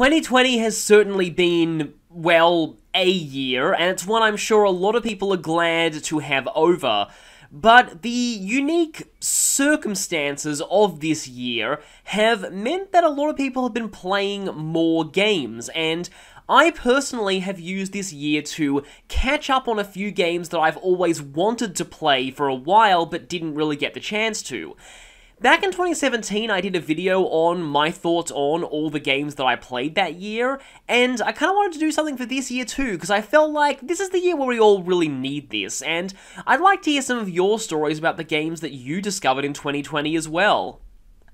2020 has certainly been, well, a year, and it's one I'm sure a lot of people are glad to have over. But the unique circumstances of this year have meant that a lot of people have been playing more games, and I personally have used this year to catch up on a few games that I've always wanted to play for a while but didn't really get the chance to. Back in 2017, I did a video on my thoughts on all the games that I played that year, and I kind of wanted to do something for this year too, because I felt like this is the year where we all really need this, and I'd like to hear some of your stories about the games that you discovered in 2020 as well.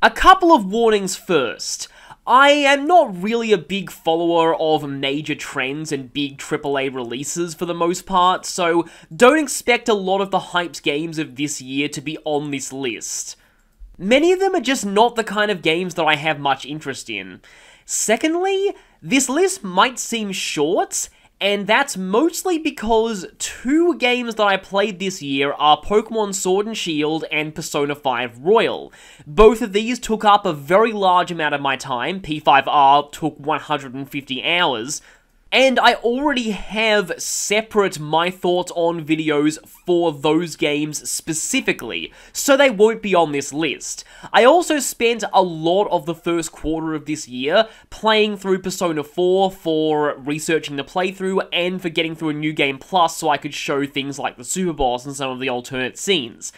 A couple of warnings first. I am not really a big follower of major trends and big AAA releases for the most part, so don't expect a lot of the hyped games of this year to be on this list. Many of them are just not the kind of games that I have much interest in. Secondly, this list might seem short, and that's mostly because two games that I played this year are Pokemon Sword and Shield and Persona 5 Royal. Both of these took up a very large amount of my time. P5R took 150 hours. And I already have separate my thoughts on videos for those games specifically, so they won't be on this list. I also spent a lot of the first quarter of this year playing through Persona 4 for researching the playthrough and for getting through a New Game Plus so I could show things like the Super Boss and some of the alternate scenes.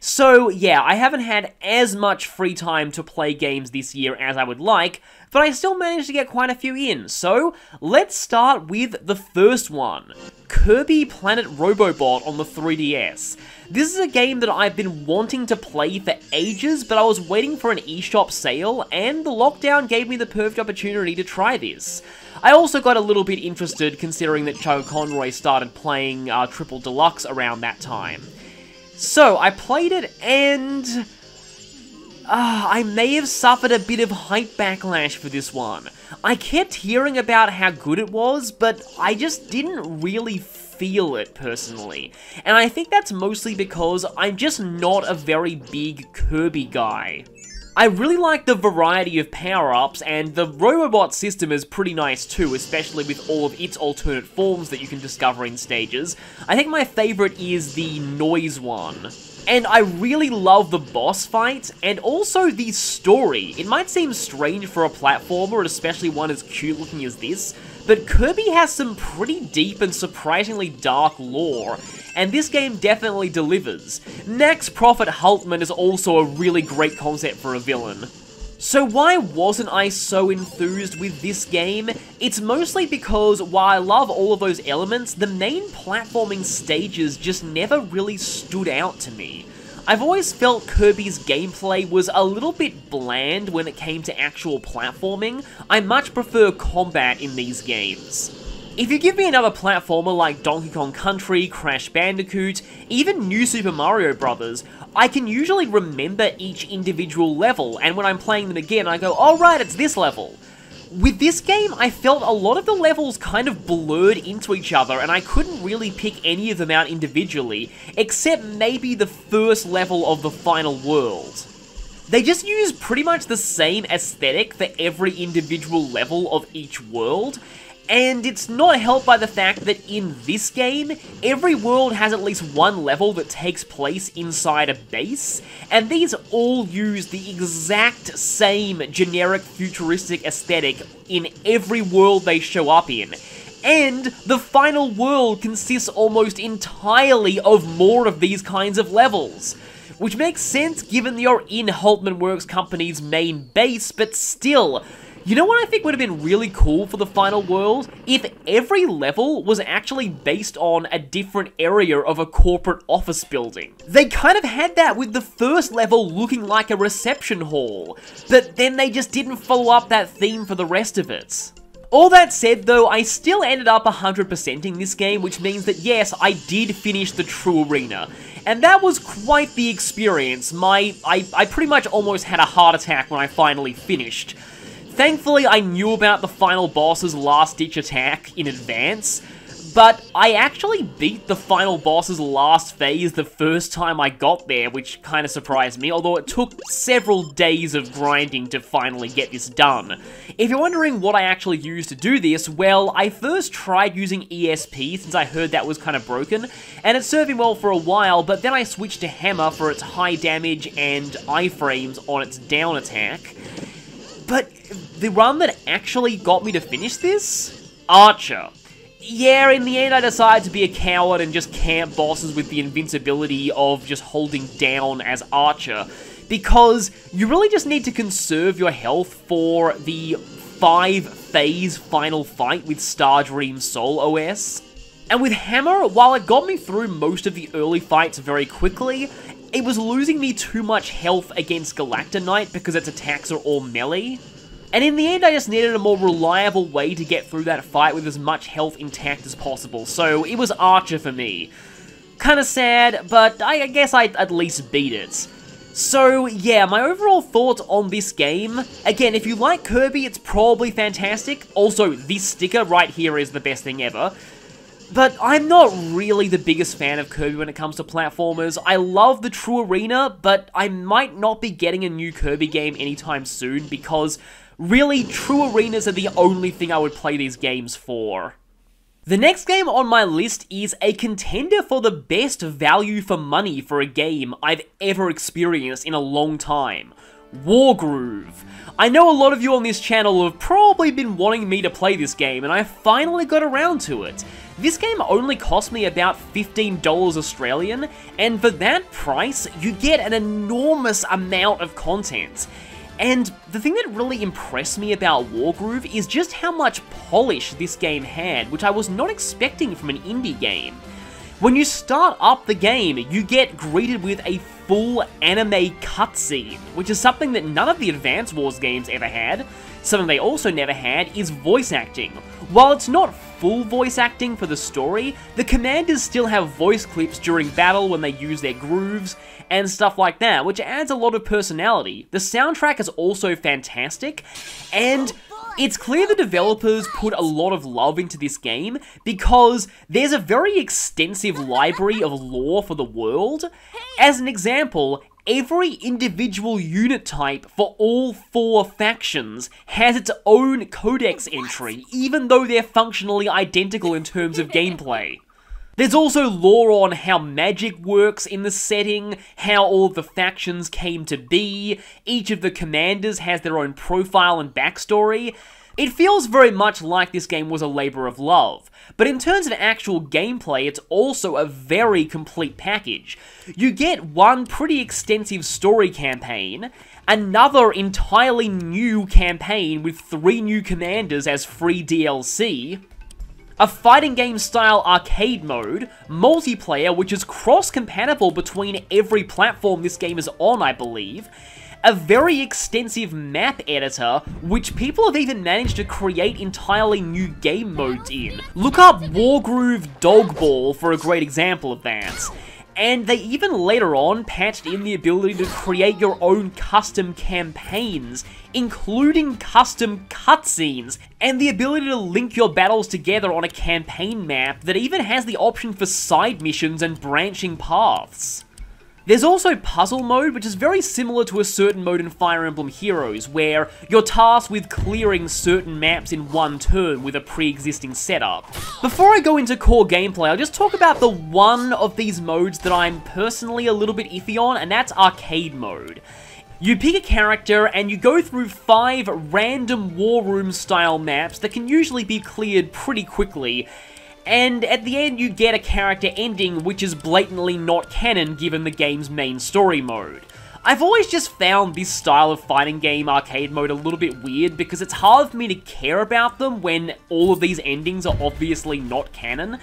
So yeah, I haven't had as much free time to play games this year as I would like, but I still managed to get quite a few in, so let's start with the first one. Kirby Planet Robobot on the 3DS. This is a game that I've been wanting to play for ages, but I was waiting for an eShop sale, and the lockdown gave me the perfect opportunity to try this. I also got a little bit interested considering that Choco Conroy started playing Triple Deluxe around that time. So, I played it, and I may have suffered a bit of hype backlash for this one. I kept hearing about how good it was, but I just didn't really feel it, personally. And I think that's mostly because I'm just not a very big Kirby guy. I really like the variety of power-ups, and the Robobot system is pretty nice too, especially with all of its alternate forms that you can discover in stages. I think my favourite is the noise one. And I really love the boss fight, and also the story. It might seem strange for a platformer, especially one as cute looking as this, but Kirby has some pretty deep and surprisingly dark lore, and this game definitely delivers. Max Prophet Hultman is also a really great concept for a villain. So why wasn't I so enthused with this game? It's mostly because while I love all of those elements, the main platforming stages just never really stood out to me. I've always felt Kirby's gameplay was a little bit bland when it came to actual platforming. I much prefer combat in these games. If you give me another platformer like Donkey Kong Country, Crash Bandicoot, even New Super Mario Bros., I can usually remember each individual level, and when I'm playing them again, I go, oh right, it's this level. With this game, I felt a lot of the levels kind of blurred into each other, and I couldn't really pick any of them out individually, except maybe the first level of the final world. They just use pretty much the same aesthetic for every individual level of each world, and it's not helped by the fact that in this game, every world has at least one level that takes place inside a base, and these all use the exact same generic futuristic aesthetic in every world they show up in. And the final world consists almost entirely of more of these kinds of levels. Which makes sense given you're in Hultman Works Company's main base, but still, you know what I think would have been really cool for the final world? If every level was actually based on a different area of a corporate office building. They kind of had that with the first level looking like a reception hall, but then they just didn't follow up that theme for the rest of it. All that said though, I still ended up 100%ing this game, which means that yes, I did finish the true arena. And that was quite the experience. I pretty much almost had a heart attack when I finally finished. Thankfully, I knew about the final boss's last-ditch attack in advance, but I actually beat the final boss's last phase the first time I got there, which kind of surprised me, although it took several days of grinding to finally get this done. If you're wondering what I actually used to do this, well, I first tried using ESP since I heard that was kind of broken, and it served me well for a while, but then I switched to Hammer for its high damage and iframes on its down attack. But the run that actually got me to finish this? Archer. Yeah, in the end I decided to be a coward and just camp bosses with the invincibility of just holding down as Archer, because you really just need to conserve your health for the 5-phase final fight with Stardream Soul OS. And with Hammer, while it got me through most of the early fights very quickly, it was losing me too much health against Galacta Knight because its attacks are all melee. And in the end, I just needed a more reliable way to get through that fight with as much health intact as possible, so it was Archer for me. Kinda sad, but I guess I at least beat it. So yeah, my overall thoughts on this game, again, if you like Kirby, it's probably fantastic. Also, this sticker right here is the best thing ever. But I'm not really the biggest fan of Kirby when it comes to platformers. I love the True Arena, but I might not be getting a new Kirby game anytime soon because really, True Arenas are the only thing I would play these games for. The next game on my list is a contender for the best value for money for a game I've ever experienced in a long time. Wargroove. I know a lot of you on this channel have probably been wanting me to play this game, and I finally got around to it. This game only cost me about $15 Australian, and for that price, you get an enormous amount of content. And the thing that really impressed me about Wargroove is just how much polish this game had, which I was not expecting from an indie game. When you start up the game, you get greeted with a full anime cutscene, which is something that none of the Advance Wars games ever had. Something they also never had is voice acting. While it's not full voice acting for the story, the commanders still have voice clips during battle when they use their grooves and stuff like that, which adds a lot of personality. The soundtrack is also fantastic, and it's clear the developers put a lot of love into this game because there's a very extensive library of lore for the world. As an example, every individual unit type for all 4 factions has its own codex entry, even though they're functionally identical in terms of gameplay. There's also lore on how magic works in the setting, how all of the factions came to be, each of the commanders has their own profile and backstory. It feels very much like this game was a labor of love, but in terms of actual gameplay, it's also a very complete package. You get one pretty extensive story campaign, another entirely new campaign with 3 new commanders as free DLC, a fighting game style arcade mode, multiplayer which is cross-compatible between every platform this game is on, I believe, a very extensive map editor, which people have even managed to create entirely new game modes in. Look up Wargroove Dogball for a great example of that. And they even later on patched in the ability to create your own custom campaigns, including custom cutscenes, and the ability to link your battles together on a campaign map that even has the option for side missions and branching paths. There's also puzzle mode, which is very similar to a certain mode in Fire Emblem Heroes, where you're tasked with clearing certain maps in one turn with a pre-existing setup. Before I go into core gameplay, I'll just talk about the one of these modes that I'm personally a little bit iffy on, and that's arcade mode. You pick a character and you go through 5 random war room style maps that can usually be cleared pretty quickly, and at the end you get a character ending which is blatantly not canon given the game's main story mode. I've always just found this style of fighting game arcade mode a little bit weird because it's hard for me to care about them when all of these endings are obviously not canon.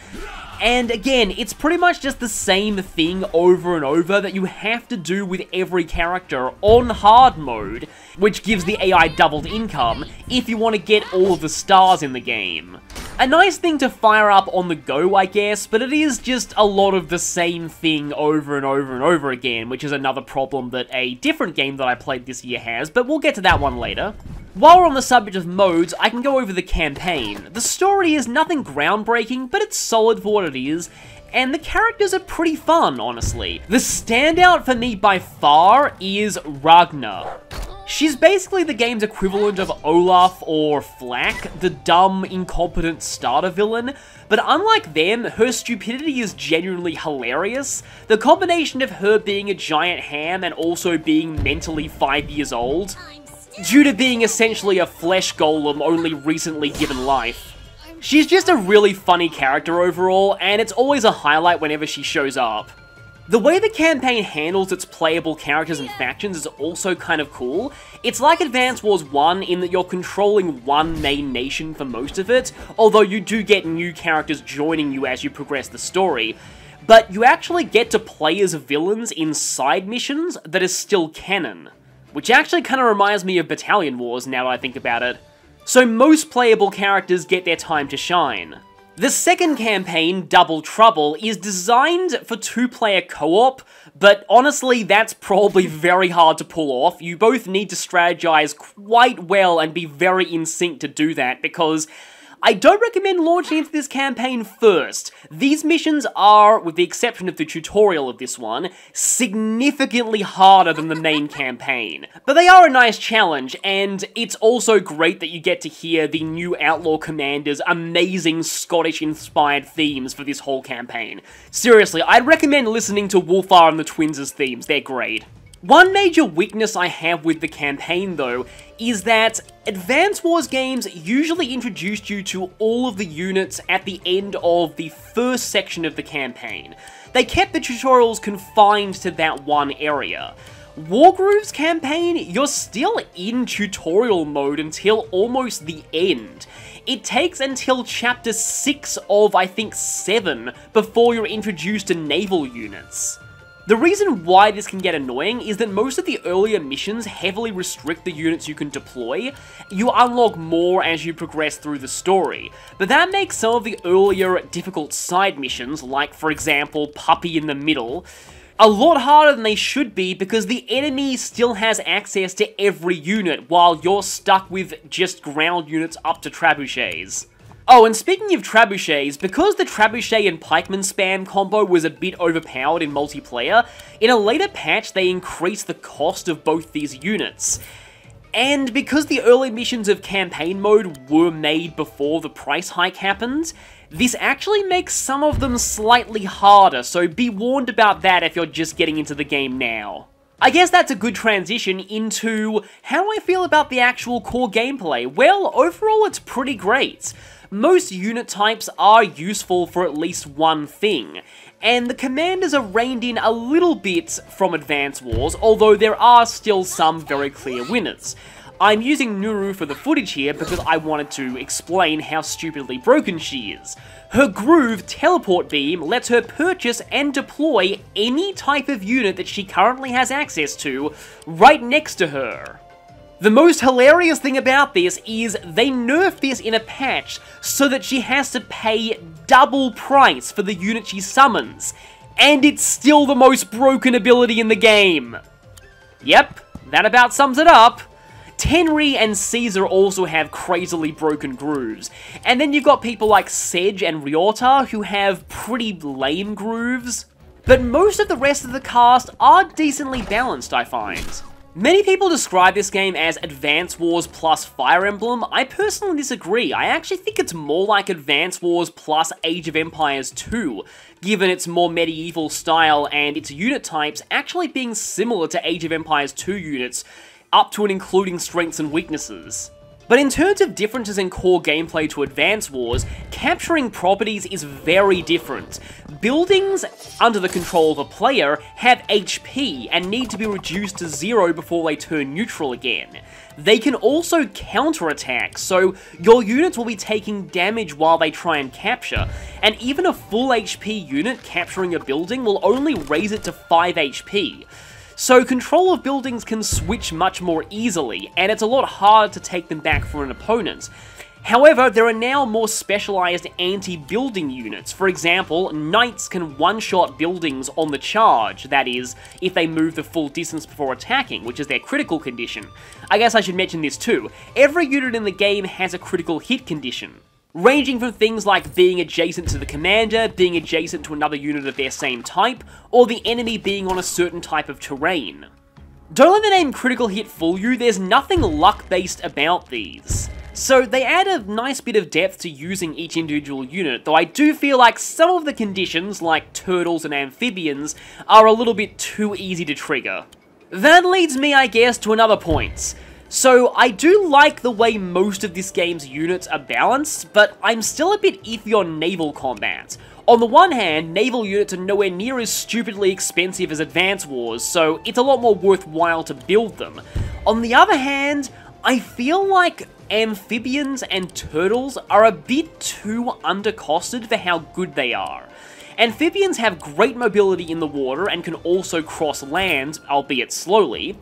And again, it's pretty much just the same thing over and over that you have to do with every character on hard mode, which gives the AI doubled income if you want to get all of the stars in the game. A nice thing to fire up on the go, I guess, but it is just a lot of the same thing over and over and over again, which is another problem that a different game that I played this year has, but we'll get to that one later. While we're on the subject of modes, I can go over the campaign. The story is nothing groundbreaking, but it's solid for what it is, and the characters are pretty fun, honestly. The standout for me by far is Ragnar. She's basically the game's equivalent of Olaf or Flak, the dumb, incompetent starter villain, but unlike them, her stupidity is genuinely hilarious. The combination of her being a giant ham and also being mentally 5 years old, due to being essentially a flesh golem only recently given life. She's just a really funny character overall, and it's always a highlight whenever she shows up. The way the campaign handles its playable characters and factions is also kind of cool. It's like Advance Wars 1 in that you're controlling one main nation for most of it, although you do get new characters joining you as you progress the story. But you actually get to play as villains in side missions that is still canon. Which actually kind of reminds me of Battalion Wars now that I think about it. So most playable characters get their time to shine. The second campaign, Double Trouble, is designed for two-player co-op, but honestly that's probably very hard to pull off. You both need to strategize quite well and be very in sync to do that, because I don't recommend launching into this campaign first. These missions are, with the exception of the tutorial of this one, significantly harder than the main campaign. But they are a nice challenge, and it's also great that you get to hear the new Outlaw Commander's amazing Scottish-inspired themes for this whole campaign. Seriously, I'd recommend listening to Wolfar and the Twins' themes, they're great. One major weakness I have with the campaign, though, is that Advance Wars games usually introduced you to all of the units at the end of the first section of the campaign. They kept the tutorials confined to that one area. Wargroove's campaign, you're still in tutorial mode until almost the end. It takes until chapter 6 of, I think, 7 before you're introduced to naval units. The reason why this can get annoying is that most of the earlier missions heavily restrict the units you can deploy. You unlock more as you progress through the story, but that makes some of the earlier difficult side missions, like for example Puppy in the Middle, a lot harder than they should be because the enemy still has access to every unit while you're stuck with just ground units up to trebuchets. Oh, and speaking of trebuchets, because the trebuchet and pikeman spam combo was a bit overpowered in multiplayer, in a later patch they increased the cost of both these units. And because the early missions of campaign mode were made before the price hike happened, this actually makes some of them slightly harder, so be warned about that if you're just getting into the game now. I guess that's a good transition into how I feel about the actual core gameplay. Well, overall it's pretty great. Most unit types are useful for at least one thing, and the commanders are reined in a little bit from Advance Wars, although there are still some very clear winners. I'm using Nuru for the footage here because I wanted to explain how stupidly broken she is. Her Groove teleport beam lets her purchase and deploy any type of unit that she currently has access to right next to her. The most hilarious thing about this is they nerfed this in a patch so that she has to pay double price for the unit she summons, and it's still the most broken ability in the game. Yep, that about sums it up. Tenri and Caesar also have crazily broken grooves, and then you've got people like Sedge and Ryota who have pretty lame grooves, but most of the rest of the cast are decently balanced, I find. Many people describe this game as Advance Wars plus Fire Emblem. I personally disagree. I actually think it's more like Advance Wars plus Age of Empires 2, given its more medieval style and its unit types actually being similar to Age of Empires 2 units, up to and including strengths and weaknesses. But in terms of differences in core gameplay to Advance Wars, capturing properties is very different. Buildings, under the control of a player, have HP and need to be reduced to 0 before they turn neutral again. They can also counterattack, so your units will be taking damage while they try and capture, and even a full HP unit capturing a building will only raise it to 5 HP. So control of buildings can switch much more easily, and it's a lot harder to take them back for an opponent. However, there are now more specialized anti-building units. For example, knights can one-shot buildings on the charge, that is, if they move the full distance before attacking, which is their critical condition. I guess I should mention this too. Every unit in the game has a critical hit condition, ranging from things like being adjacent to the commander, being adjacent to another unit of their same type, or the enemy being on a certain type of terrain. Don't let the name critical hit fool you, there's nothing luck-based about these. So they add a nice bit of depth to using each individual unit, though I do feel like some of the conditions, like turtles and amphibians, are a little bit too easy to trigger. That leads me, I guess, to another point. So I do like the way most of this game's units are balanced, but I'm still a bit iffy on naval combat. On the one hand, naval units are nowhere near as stupidly expensive as Advance Wars, so it's a lot more worthwhile to build them. On the other hand, I feel like amphibians and turtles are a bit too undercosted for how good they are. Amphibians have great mobility in the water and can also cross land, albeit slowly,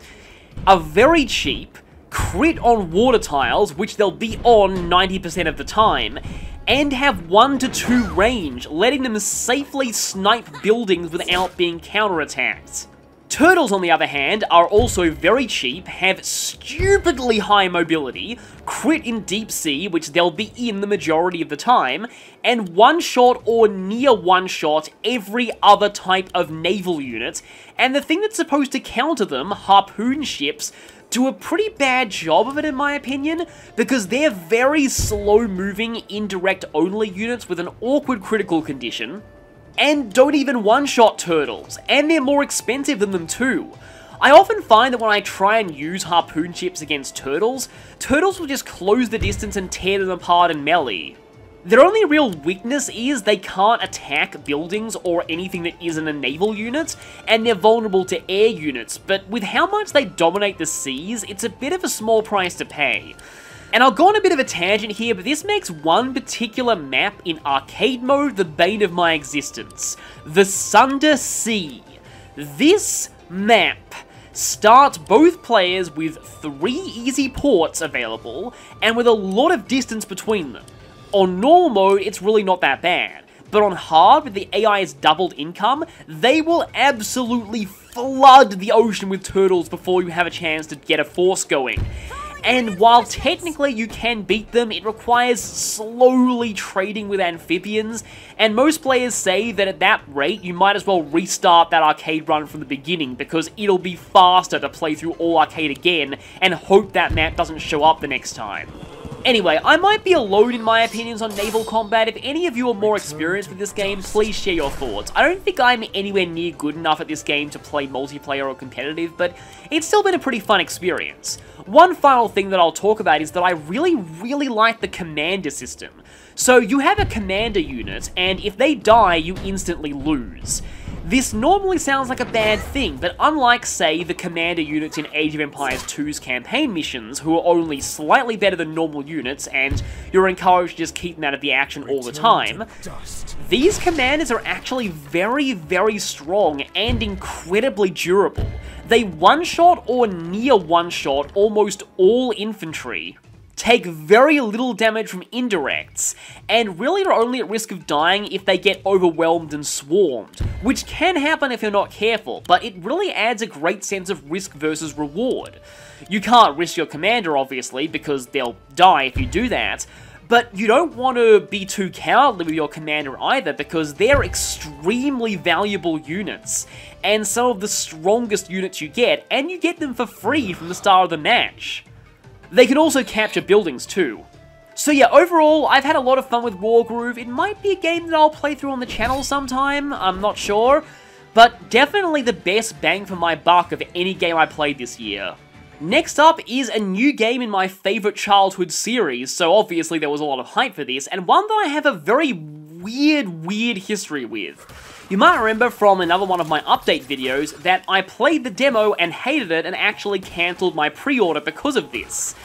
are very cheap, crit on water tiles, which they'll be on 90% of the time, and have 1 to 2 range, letting them safely snipe buildings without being counterattacked. Turtles, on the other hand, are also very cheap, have stupidly high mobility, crit in deep sea, which they'll be in the majority of the time, and one-shot or near one-shot every other type of naval unit, and the thing that's supposed to counter them, harpoon ships, do a pretty bad job of it in my opinion, because they're very slow-moving, indirect-only units with an awkward critical condition, and don't even one-shot turtles, and they're more expensive than them too. I often find that when I try and use harpoon ships against turtles, turtles will just close the distance and tear them apart in melee. Their only real weakness is they can't attack buildings or anything that isn't a naval unit, and they're vulnerable to air units, but with how much they dominate the seas, it's a bit of a small price to pay. And I'll go on a bit of a tangent here, but this makes one particular map in arcade mode the bane of my existence. The Sunder Sea. This map starts both players with 3 easy ports available, and with a lot of distance between them. On normal mode, it's really not that bad, but on hard, with the AI's doubled income, they will absolutely flood the ocean with turtles before you have a chance to get a force going. And while technically you can beat them, it requires slowly trading with amphibians, and most players say that at that rate, you might as well restart that arcade run from the beginning, because it'll be faster to play through all arcade again, and hope that map doesn't show up the next time. Anyway, I might be alone in my opinions on naval combat. If any of you are more experienced with this game, please share your thoughts. I don't think I'm anywhere near good enough at this game to play multiplayer or competitive, but it's still been a pretty fun experience. One final thing that I'll talk about is that I really like the commander system. So you have a commander unit, and if they die, you instantly lose. This normally sounds like a bad thing, but unlike, say, the commander units in Age of Empires 2's campaign missions, who are only slightly better than normal units, and you're encouraged to just keep them out of the action all the time, these commanders are actually very strong and incredibly durable. They one-shot or near one-shot almost all infantry, take very little damage from indirects, and really are only at risk of dying if they get overwhelmed and swarmed, which can happen if you're not careful, but it really adds a great sense of risk versus reward. You can't risk your commander, obviously, because they'll die if you do that, but you don't want to be too cowardly with your commander either, because they're extremely valuable units, and some of the strongest units you get, and you get them for free from the start of the match. They can also capture buildings too. So yeah, overall, I've had a lot of fun with Wargroove. It might be a game that I'll play through on the channel sometime, I'm not sure, but definitely the best bang for my buck of any game I played this year. Next up is a new game in my favourite childhood series, so obviously there was a lot of hype for this, and one that I have a very weird history with. You might remember from another one of my update videos that I played the demo and hated it and actually cancelled my pre-order because of this.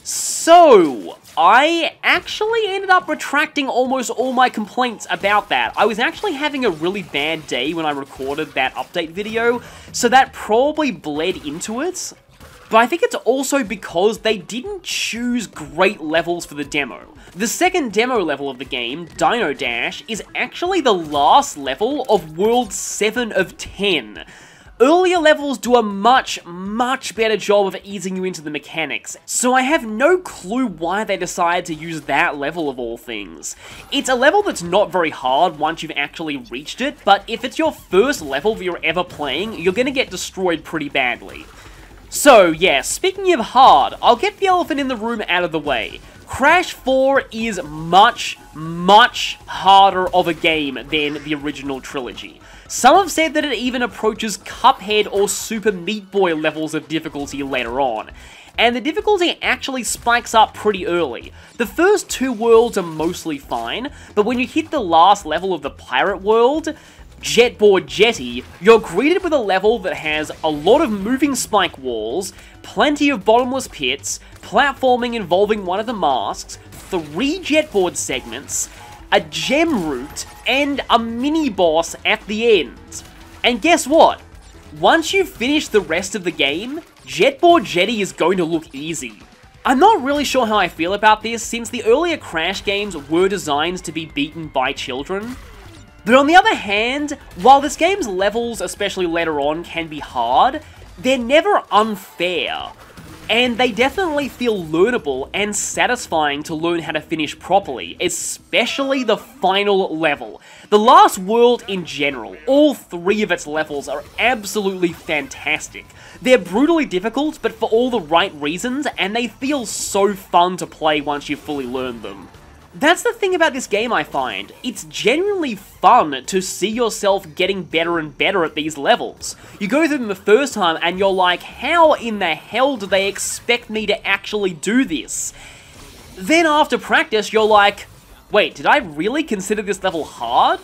So, I actually ended up retracting almost all my complaints about that. I was actually having a really bad day when I recorded that update video, so that probably bled into it. but I think it's also because they didn't choose great levels for the demo. The second demo level of the game, Dino Dash, is actually the last level of World 7 of 10. Earlier levels do a much better job of easing you into the mechanics, so I have no clue why they decided to use that level of all things. It's a level that's not very hard once you've actually reached it, but if it's your first level that you're ever playing, you're gonna get destroyed pretty badly. So yeah, speaking of hard, I'll get the elephant in the room out of the way. Crash 4 is much harder of a game than the original trilogy. Some have said that it even approaches Cuphead or Super Meat Boy levels of difficulty later on. And the difficulty actually spikes up pretty early. The first two worlds are mostly fine, but when you hit the last level of the pirate world, Jetboard Jetty, you're greeted with a level that has a lot of moving spike walls, plenty of bottomless pits, platforming involving one of the masks, 3 jetboard segments, a gem route, and a mini-boss at the end. And guess what? Once you finish the rest of the game, Jetboard Jetty is going to look easy. I'm not really sure how I feel about this, since the earlier Crash games were designed to be beaten by children. But on the other hand, while this game's levels, especially later on, can be hard, they're never unfair. And they definitely feel learnable and satisfying to learn how to finish properly, especially the final level. The last world in general, all 3 of its levels are absolutely fantastic. They're brutally difficult, but for all the right reasons, and they feel so fun to play once you've fully learned them. That's the thing about this game, I find. It's genuinely fun to see yourself getting better and better at these levels. You go through them the first time and you're like, how in the hell do they expect me to actually do this? Then after practice, you're like, wait, did I really consider this level hard?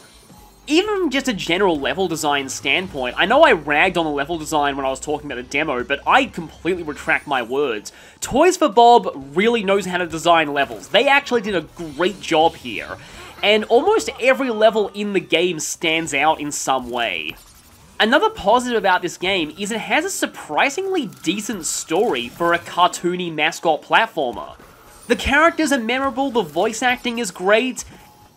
Even from just a general level design standpoint, I know I ragged on the level design when I was talking about the demo, but I completely retract my words. Toys for Bob really knows how to design levels. They actually did a great job here, and almost every level in the game stands out in some way. Another positive about this game is it has a surprisingly decent story for a cartoony mascot platformer. The characters are memorable, the voice acting is great.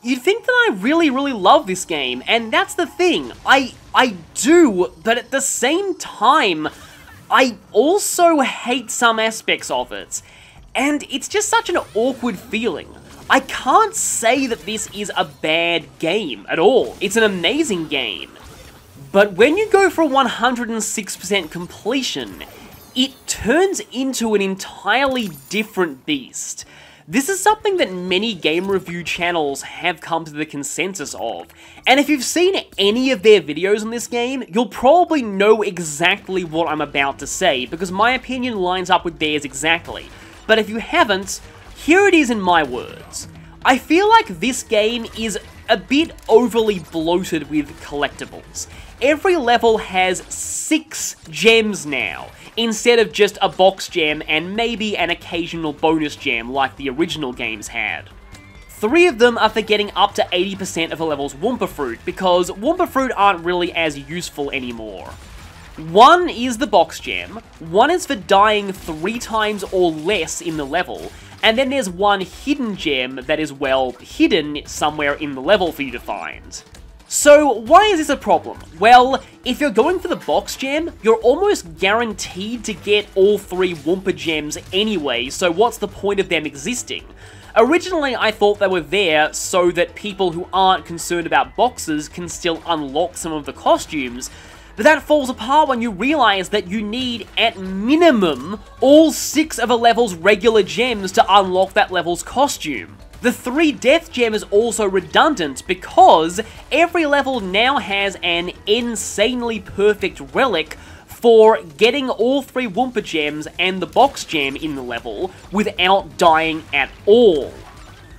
You'd think that I really love this game, and that's the thing, I do, but at the same time, I also hate some aspects of it, and it's just such an awkward feeling. I can't say that this is a bad game at all, it's an amazing game, but when you go for 106% completion, it turns into an entirely different beast. This is something that many game review channels have come to the consensus of, and if you've seen any of their videos on this game, you'll probably know exactly what I'm about to say, because my opinion lines up with theirs exactly. But if you haven't, here it is in my words. I feel like this game is a bit overly bloated with collectibles. Every level has 6 gems now, instead of just a box gem and maybe an occasional bonus gem like the original games had. 3 of them are for getting up to 80% of a level's Wumpa Fruit, because Wumpa Fruit aren't really as useful anymore. 1 is the box gem, 1 is for dying 3 times or less in the level, and then there's 1 hidden gem that is, well, hidden somewhere in the level for you to find. So, why is this a problem? Well, if you're going for the box gem, you're almost guaranteed to get all 3 Wumpa gems anyway, so what's the point of them existing? Originally, I thought they were there so that people who aren't concerned about boxes can still unlock some of the costumes, but that falls apart when you realize that you need, at minimum, all 6 of a level's regular gems to unlock that level's costume. The 3 death gem is also redundant because every level now has an insanely perfect relic for getting all 3 Wumpa gems and the box gem in the level without dying at all.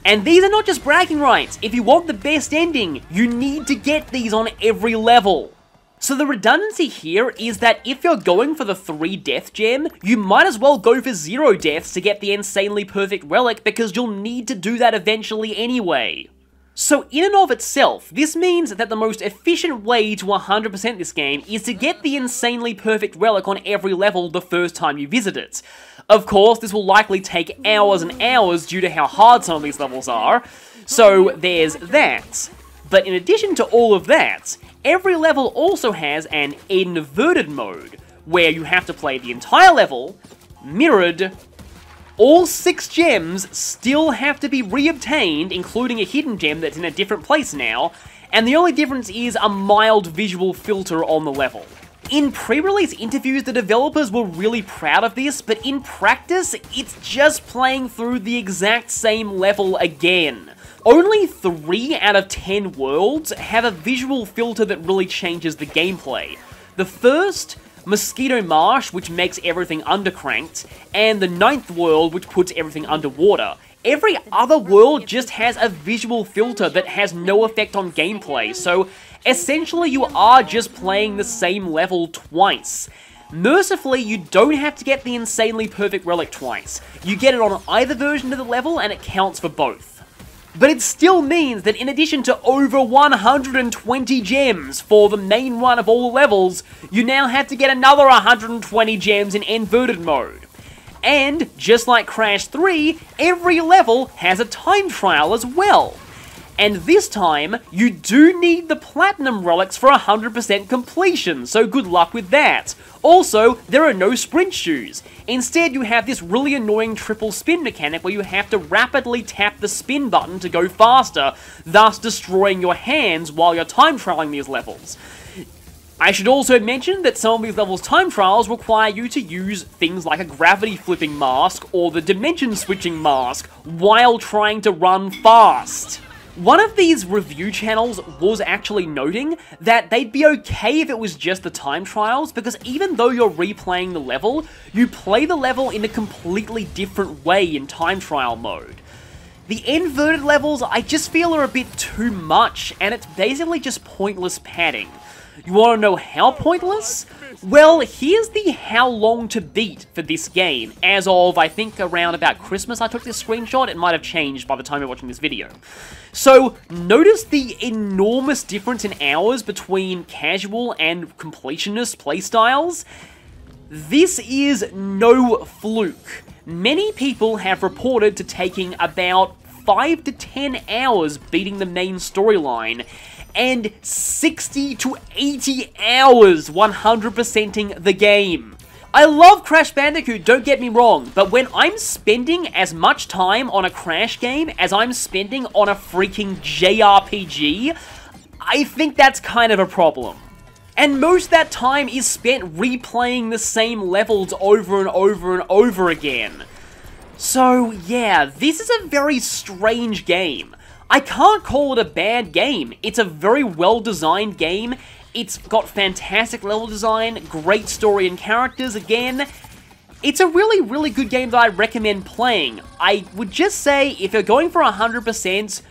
And these are not just bragging rights. If you want the best ending, you need to get these on every level. So the redundancy here is that if you're going for the 3 death gem, you might as well go for 0 deaths to get the insanely perfect relic, because you'll need to do that eventually anyway. So in and of itself, this means that the most efficient way to 100% this game is to get the insanely perfect relic on every level the first time you visit it. Of course, this will likely take hours and hours due to how hard some of these levels are, so there's that. But in addition to all of that, every level also has an inverted mode, where you have to play the entire level, mirrored. All 6 gems still have to be reobtained, including a hidden gem that's in a different place now, and the only difference is a mild visual filter on the level. In pre-release interviews, the developers were really proud of this, but in practice, it's just playing through the exact same level again. Only 3 out of 10 worlds have a visual filter that really changes the gameplay. The first, Mosquito Marsh, which makes everything undercranked, and the 9th world, which puts everything underwater. Every other world just has a visual filter that has no effect on gameplay, so essentially you are just playing the same level twice. Mercifully, you don't have to get the insanely perfect relic twice. You get it on either version of the level and it counts for both. But it still means that in addition to over 120 gems for the main run of all the levels, you now have to get another 120 gems in inverted mode. And, just like Crash 3, every level has a time trial as well. And this time, you do need the platinum relics for 100% completion, so good luck with that. Also, there are no sprint shoes. Instead, you have this really annoying triple spin mechanic where you have to rapidly tap the spin button to go faster, thus destroying your hands while you're time trialing these levels. I should also mention that some of these levels' time trials require you to use things like a gravity flipping mask or the dimension switching mask while trying to run fast. One of these review channels was actually noting that they'd be okay if it was just the time trials, because even though you're replaying the level, you play the level in a completely different way in time trial mode. The inverted levels I just feel are a bit too much, and it's basically just pointless padding. You want to know how pointless? Well, here's the how long to beat for this game. As of, I think, around about Christmas I took this screenshot. It might have changed by the time you're watching this video. So, notice the enormous difference in hours between casual and completionist playstyles? This is no fluke. Many people have reported to taking about 5 to 10 hours beating the main storyline, and 60 to 80 hours 100%ing the game. I love Crash Bandicoot, don't get me wrong, but when I'm spending as much time on a Crash game as I'm spending on a freaking JRPG, I think that's kind of a problem. And most of that time is spent replaying the same levels over and over and over again. So yeah, this is a very strange game. I can't call it a bad game. It's a very well-designed game. It's got fantastic level design, great story and characters again. It's a really, really good game that I recommend playing. I would just say, if you're going for 100%,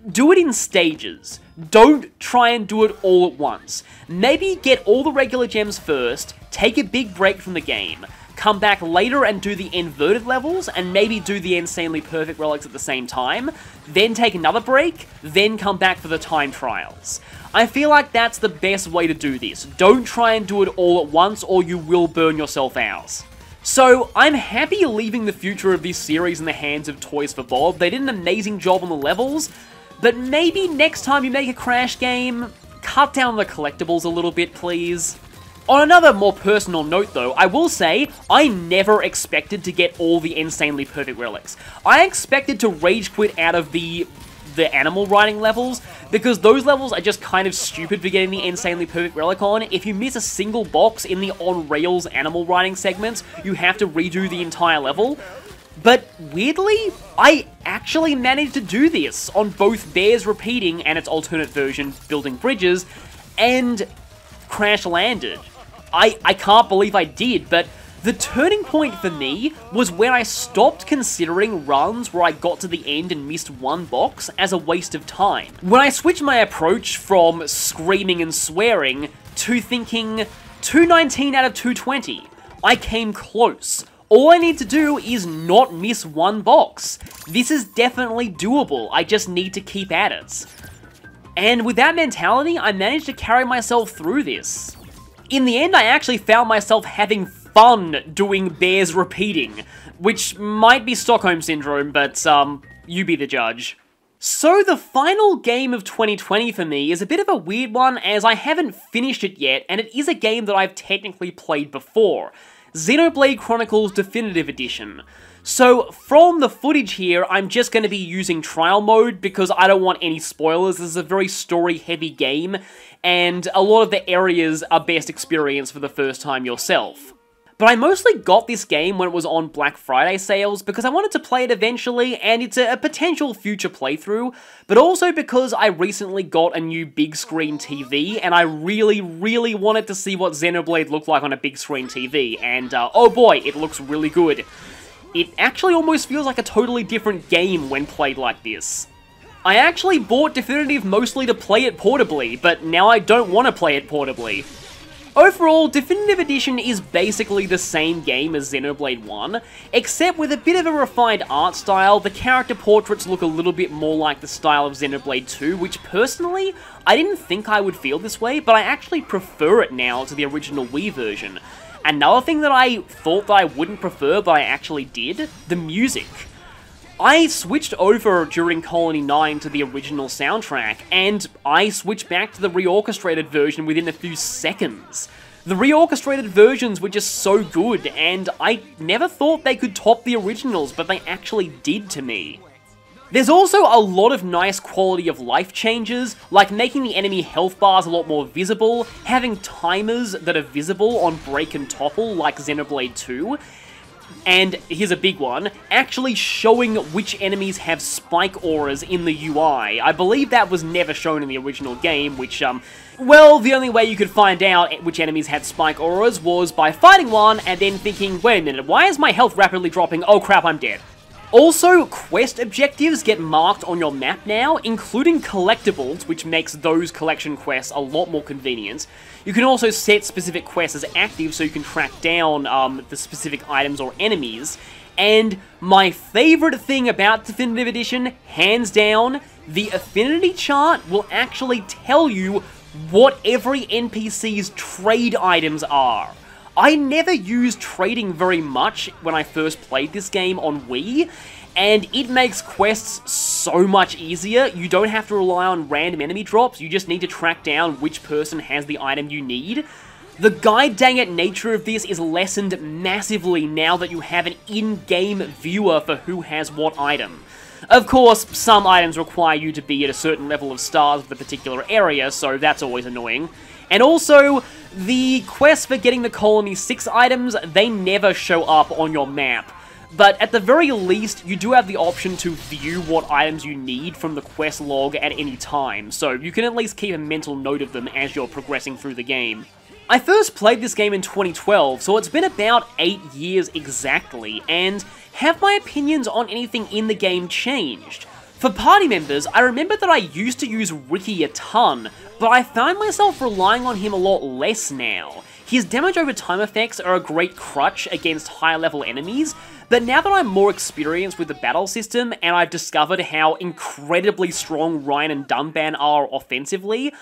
do it in stages. Don't try and do it all at once. Maybe get all the regular gems first, take a big break from the game, come back later and do the inverted levels, and maybe do the insanely perfect relics at the same time, then take another break, then come back for the time trials. I feel like that's the best way to do this. Don't try and do it all at once, or you will burn yourself out. So, I'm happy leaving the future of this series in the hands of Toys for Bob. They did an amazing job on the levels, but maybe next time you make a Crash game, cut down the collectibles a little bit, please. On another more personal note though, I will say, I never expected to get all the insanely perfect relics. I expected to rage quit out of the animal riding levels, because those levels are just kind of stupid for getting the insanely perfect relic on. If you miss a single box in the on-rails animal riding segments, you have to redo the entire level. But weirdly, I actually managed to do this on both Bears Repeating and its alternate version, Building Bridges, and Crash Landed. I can't believe I did, but the turning point for me was when I stopped considering runs where I got to the end and missed one box as a waste of time. When I switched my approach from screaming and swearing to thinking 219 out of 220, I came close. All I need to do is not miss one box. This is definitely doable, I just need to keep at it. And with that mentality, I managed to carry myself through this. In the end, I actually found myself having fun doing bears repeating, which might be Stockholm Syndrome, but you be the judge. So the final game of 2020 for me is a bit of a weird one, as I haven't finished it yet, and it is a game that I've technically played before. Xenoblade Chronicles Definitive Edition. So from the footage here, I'm just going to be using trial mode because I don't want any spoilers. This is a very story-heavy game, and a lot of the areas are best experienced for the first time yourself. But I mostly got this game when it was on Black Friday sales because I wanted to play it eventually, and it's a potential future playthrough, but also because I recently got a new big screen TV, and I really wanted to see what Xenoblade looked like on a big screen TV, and oh boy, it looks really good. It actually almost feels like a totally different game when played like this. I actually bought Definitive mostly to play it portably, but now I don't want to play it portably. Overall, Definitive Edition is basically the same game as Xenoblade 1, except with a bit of a refined art style. The character portraits look a little bit more like the style of Xenoblade 2, which personally, I didn't think I would feel this way, but I actually prefer it now to the original Wii version. Another thing that I thought that I wouldn't prefer, but I actually did, the music. I switched over during Colony 9 to the original soundtrack, and I switched back to the reorchestrated version within a few seconds. The reorchestrated versions were just so good, and I never thought they could top the originals, but they actually did to me. There's also a lot of nice quality of life changes, like making the enemy health bars a lot more visible, having timers that are visible on break and topple like Xenoblade 2, and here's a big one, actually showing which enemies have spike auras in the UI. I believe that was never shown in the original game, which, well, the only way you could find out which enemies had spike auras was by fighting one and then thinking, wait a minute, why is my health rapidly dropping? Oh crap, I'm dead. Also, quest objectives get marked on your map now, including collectibles, which makes those collection quests a lot more convenient. You can also set specific quests as active so you can track down the specific items or enemies. And my favorite thing about Definitive Edition, hands down, the affinity chart will actually tell you what every NPC's trade items are. I never used trading very much when I first played this game on Wii, and it makes quests so much easier. You don't have to rely on random enemy drops, you just need to track down which person has the item you need. The guide-dang-it nature of this is lessened massively now that you have an in-game viewer for who has what item. Of course, some items require you to be at a certain level of stars with a particular area, so that's always annoying. And also, the quests for getting the Colony 6 items, they never show up on your map. But at the very least, you do have the option to view what items you need from the quest log at any time, so you can at least keep a mental note of them as you're progressing through the game. I first played this game in 2012, so it's been about 8 years exactly, and have my opinions on anything in the game changed? For party members, I remember that I used to use Ricky a ton, but I find myself relying on him a lot less now. His damage over time effects are a great crutch against higher level enemies, but now that I'm more experienced with the battle system and I've discovered how incredibly strong Ryan and Dunban are offensively,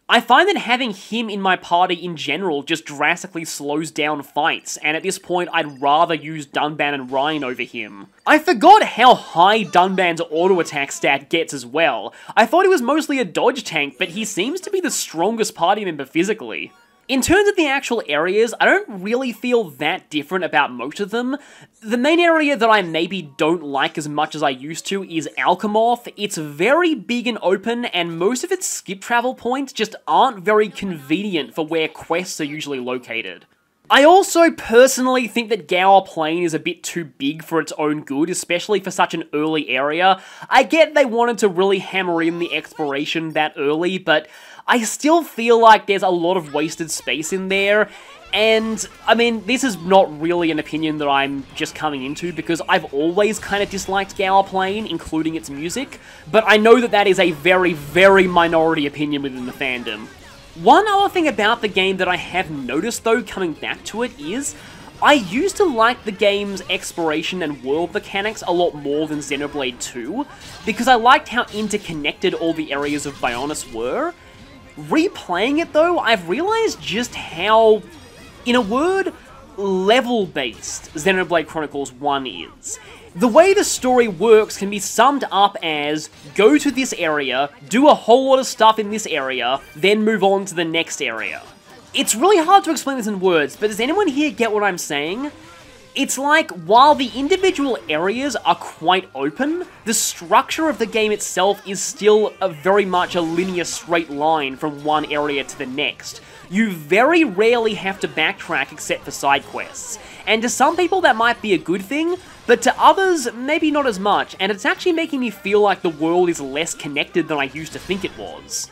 I find that having him in my party in general just drastically slows down fights, and at this point I'd rather use Dunban and Ryan over him. I forgot how high Dunban's auto attack stat gets as well. I thought he was mostly a dodge tank, but he seems to be the strongest party member physically. In terms of the actual areas, I don't really feel that different about most of them. The main area that I maybe don't like as much as I used to is Alchemoth. It's very big and open, and most of its skip travel points just aren't very convenient for where quests are usually located. I also personally think that Gower Plain is a bit too big for its own good, especially for such an early area. I get they wanted to really hammer in the exploration that early, but I still feel like there's a lot of wasted space in there, and, I mean, this is not really an opinion that I'm just coming into, because I've always kind of disliked Gower Plain, including its music, but I know that that is a very minority opinion within the fandom. One other thing about the game that I have noticed, though, coming back to it, is I used to like the game's exploration and world mechanics a lot more than Xenoblade 2, because I liked how interconnected all the areas of Bionis were. Replaying it though, I've realized just how, in a word, level-based Xenoblade Chronicles 1 is. The way the story works can be summed up as, go to this area, do a whole lot of stuff in this area, then move on to the next area. It's really hard to explain this in words, but does anyone here get what I'm saying? It's like, while the individual areas are quite open, the structure of the game itself is still very much a linear straight line from one area to the next. You very rarely have to backtrack except for side quests, and to some people that might be a good thing, but to others, maybe not as much, and it's actually making me feel like the world is less connected than I used to think it was.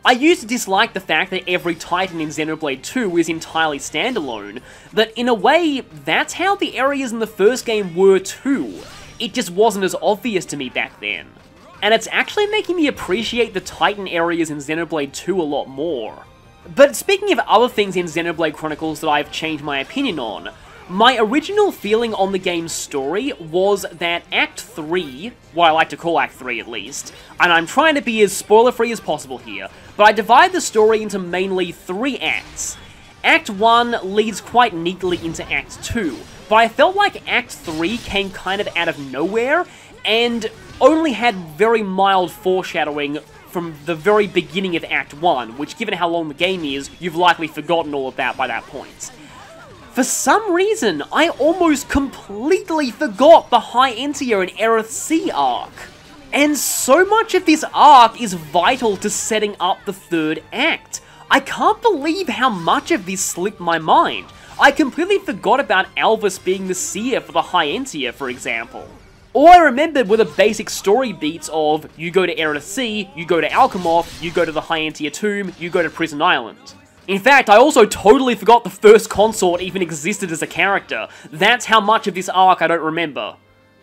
I used to dislike the fact that every Titan in Xenoblade 2 is entirely standalone, but in a way, that's how the areas in the first game were too. It just wasn't as obvious to me back then. And it's actually making me appreciate the Titan areas in Xenoblade 2 a lot more. But speaking of other things in Xenoblade Chronicles that I've changed my opinion on, my original feeling on the game's story was that Act 3, what I like to call Act 3 at least, and I'm trying to be as spoiler-free as possible here, but I divide the story into mainly 3 acts. Act 1 leads quite neatly into Act 2, but I felt like Act 3 came kind of out of nowhere, and only had very mild foreshadowing from the very beginning of Act 1, which given how long the game is, you've likely forgotten all about by that point. For some reason, I almost completely forgot the High Entia and Aerith Sea arc. And so much of this arc is vital to setting up the 3rd act. I can't believe how much of this slipped my mind. I completely forgot about Alvis being the seer for the High Entia, for example. All I remembered were the basic story beats of, you go to Aerith Sea, you go to Alchemoth, you go to the High Entia Tomb, you go to Prison Island. In fact, I also totally forgot the first consort even existed as a character. That's how much of this arc I don't remember.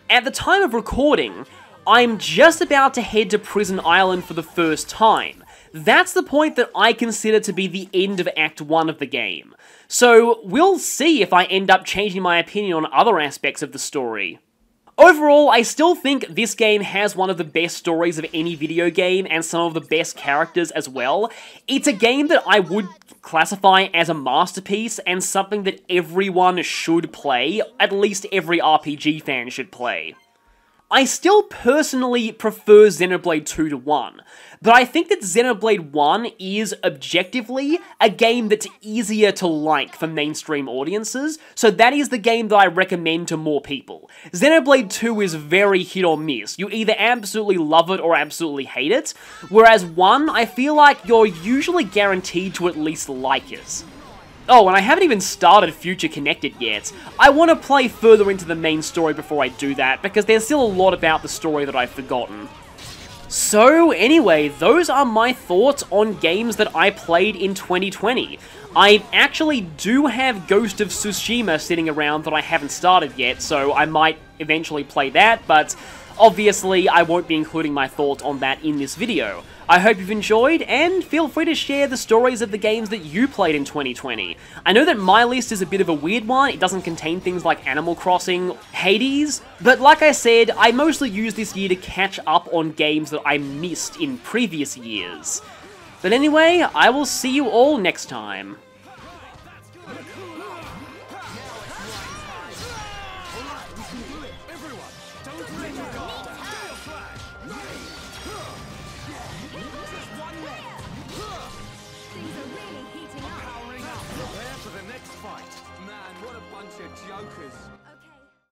At the time of recording, I'm just about to head to Prison Island for the first time. That's the point that I consider to be the end of Act 1 of the game. So, we'll see if I end up changing my opinion on other aspects of the story. Overall, I still think this game has one of the best stories of any video game and some of the best characters as well. It's a game that I would classify as a masterpiece and something that everyone should play, at least every RPG fan should play. I still personally prefer Xenoblade 2 to 1, but I think that Xenoblade 1 is, objectively, a game that's easier to like for mainstream audiences, so that is the game that I recommend to more people. Xenoblade 2 is very hit or miss. You either absolutely love it or absolutely hate it, whereas 1, I feel like you're usually guaranteed to at least like it. Oh, and I haven't even started Future Connected yet. I want to play further into the main story before I do that, because there's still a lot about the story that I've forgotten. So, anyway, those are my thoughts on games that I played in 2020. I actually do have Ghost of Tsushima sitting around that I haven't started yet, so I might eventually play that, but obviously I won't be including my thoughts on that in this video. I hope you've enjoyed, and feel free to share the stories of the games that you played in 2020. I know that my list is a bit of a weird one, it doesn't contain things like Animal Crossing, Hades, but like I said, I mostly used this year to catch up on games that I missed in previous years. But anyway, I will see you all next time. Prepare for the next fight. Man, what a bunch of jokers.